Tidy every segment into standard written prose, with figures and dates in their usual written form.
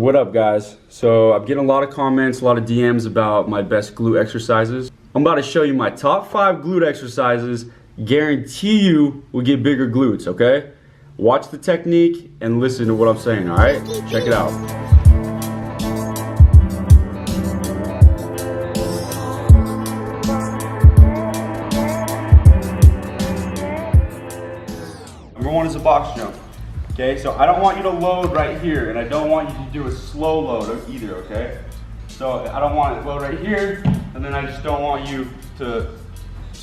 What up, guys? So I'm getting a lot of comments, a lot of DMs about my best glute exercises. I'm about to show you my top 5 glute exercises. Guarantee you will get bigger glutes, okay? Watch the technique and listen to what I'm saying, all right? Check it out. Number 1 is a box jump. Okay, so I don't want you to load right here, and I don't want you to do a slow load either, okay? So I don't want it load right here, and then I just don't want you to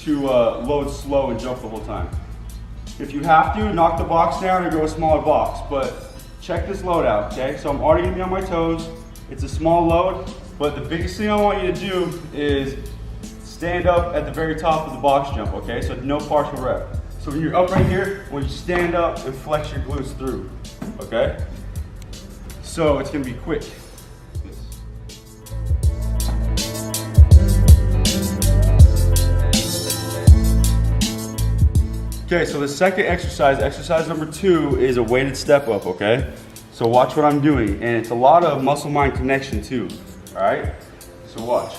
load slow and jump the whole time. If you have to, knock the box down or go a smaller box, but check this load out, okay? So I'm already gonna be on my toes. It's a small load, but the biggest thing I want you to do is stand up at the very top of the box jump, okay? So no partial rep. So when you're up right here, when you stand up and flex your glutes through, okay? So it's gonna be quick. Okay, so the second exercise, exercise number 2, is a weighted step up, okay? So watch what I'm doing, and it's a lot of muscle-mind connection too, all right? So watch.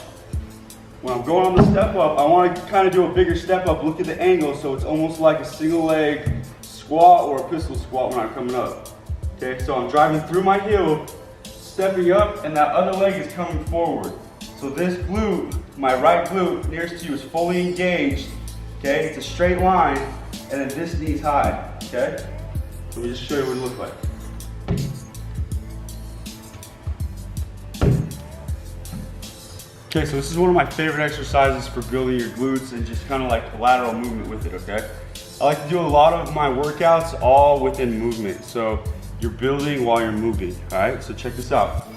When I'm going on the step up, I want to kind of do a bigger step up. Look at the angle, so it's almost like a single leg squat or a pistol squat when I'm coming up. Okay, so I'm driving through my heel, stepping up, and that other leg is coming forward. So this glute, my right glute nearest to you, is fully engaged. Okay, it's a straight line, and then this knee's high. Okay, let me just show you what it looks like. Okay, so this is one of my favorite exercises for building your glutes and just kind of like lateral movement with it, okay? I like to do a lot of my workouts all within movement. So you're building while you're moving, all right? So check this out.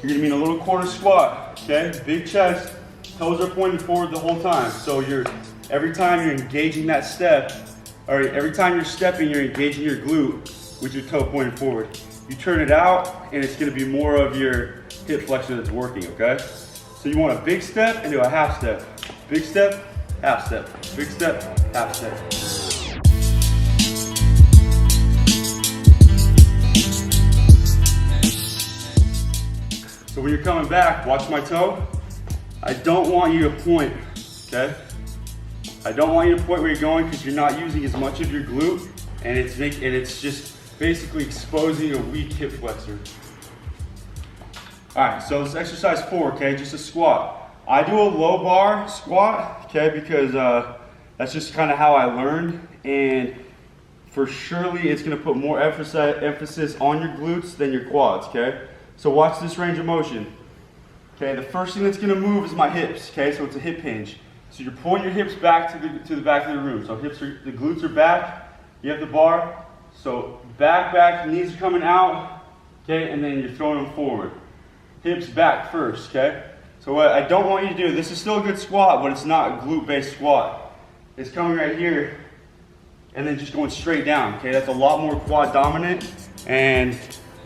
You're gonna be in a little quarter squat, okay? Big chest, toes are pointing forward the whole time. So every time you're engaging that step, or every time you're stepping, you're engaging your glute with your toe pointing forward. You turn it out and it's gonna be more of your hip flexor that's working, okay? So you want a big step and do a half step. Big step, half step. Big step, half step. So when you're coming back, watch my toe. I don't want you to point, okay? I don't want you to point where you're going because you're not using as much of your glute, and it's just basically exposing a weak hip flexor. All right, so this is exercise 4, okay, just a squat. I do a low bar squat, okay, because that's just kind of how I learned, and for surely it's gonna put more emphasis on your glutes than your quads, okay? So watch this range of motion. Okay, the first thing that's gonna move is my hips, okay, so it's a hip hinge. So you're pulling your hips back to the back of the room. So the glutes are back, you have the bar, so back, knees are coming out, okay, and then you're throwing them forward. Hips back first, okay? So what I don't want you to do, this is still a good squat, but it's not a glute-based squat. It's coming right here, and then just going straight down, okay? That's a lot more quad dominant, and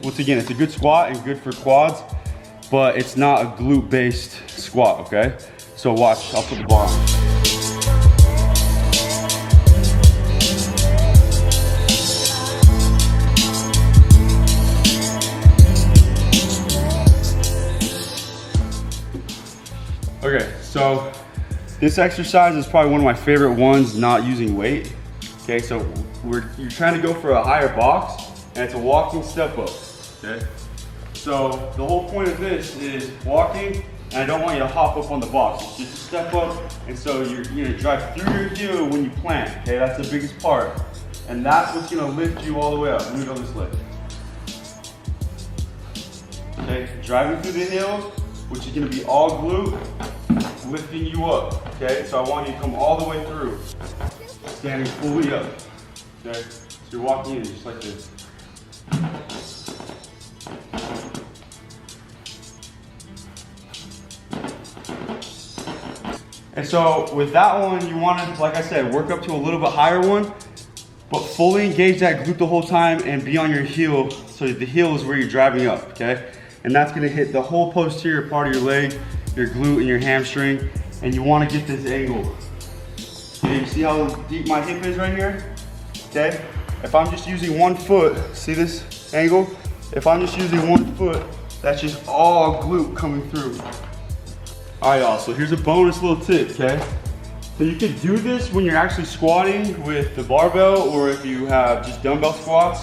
once again, it's a good squat and good for quads, but it's not a glute-based squat, okay? So watch, I'll put the bar on. Okay, so this exercise is probably one of my favorite ones not using weight. Okay, so you're trying to go for a higher box, and it's a walking step up, okay? So the whole point of this is walking, and I don't want you to hop up on the box. It's just a step up, and so you're gonna drive through your heel when you plant, okay? That's the biggest part. And that's what's gonna lift you all the way up. Let me go this leg. Okay, driving through the heel, which is gonna be all glute, lifting you up, okay? So I want you to come all the way through, standing fully up, okay? So you're walking in just like this. And so with that one, you want to, like I said, work up to a little bit higher one, but fully engage that glute the whole time and be on your heel, so the heel is where you're driving up, okay? And that's gonna hit the whole posterior part of your leg, your glute and your hamstring, and you wanna get this angle. Okay, you see how deep my hip is right here? Okay, if I'm just using one foot, see this angle? If I'm just using one foot, That's just all glute coming through. All right, y'all, so here's a bonus little tip, okay? So you can do this when you're actually squatting with the barbell, or if you have just dumbbell squats.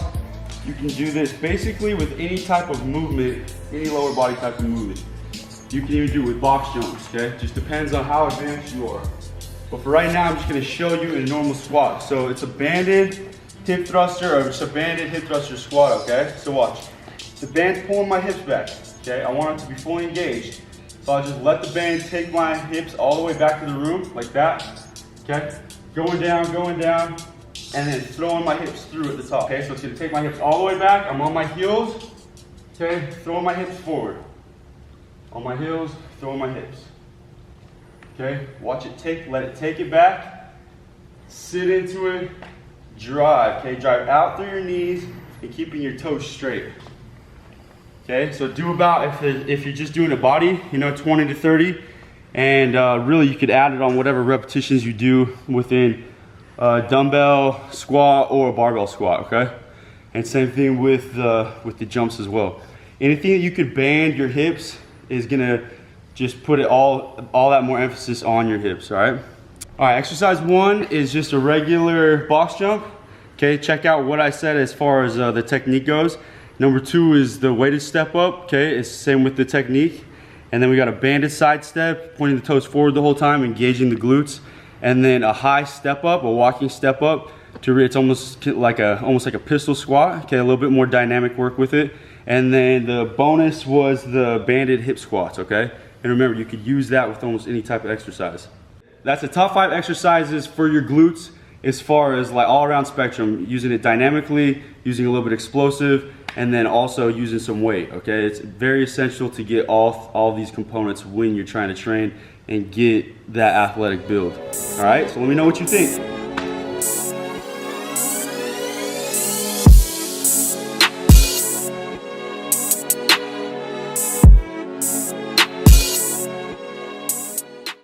You can do this basically with any type of movement, any lower body type of movement. You can even do it with box jumps, okay? Just depends on how advanced you are. But for right now, I'm just gonna show you in a normal squat. So it's a banded hip thruster, or just a banded hip thruster squat, okay? So watch. The band's pulling my hips back, okay? I want it to be fully engaged. So I'll just let the band take my hips all the way back to the room, like that, okay? Going down, and then throwing my hips through at the top, okay? So it's gonna take my hips all the way back, I'm on my heels, okay? Throwing my hips forward. On my heels, throwing my hips. Okay, watch it let it take it back, sit into it, drive, okay? Drive out through your knees and keeping your toes straight. Okay, so do about, if you're just doing a body, you know, 20 to 30, and really you could add it on whatever repetitions you do within dumbbell squat or barbell squat, okay? And same thing with the jumps as well. Anything that you could band your hips is gonna just put it all that more emphasis on your hips, all right? All right, exercise 1 is just a regular box jump. Okay, check out what I said as far as the technique goes. Number 2 is the weighted step up, okay? It's the same with the technique. And then we got a banded side step, pointing the toes forward the whole time, engaging the glutes. And then a high step up, a walking step up, it's almost like a pistol squat, okay? A little bit more dynamic work with it. And then the bonus was the banded hip squats, okay? And remember, you could use that with almost any type of exercise. That's the top 5 exercises for your glutes as far as like all around spectrum, using it dynamically, using a little bit explosive, and then also using some weight, okay? It's very essential to get all these components when you're trying to train and get that athletic build. All right, so let me know what you think.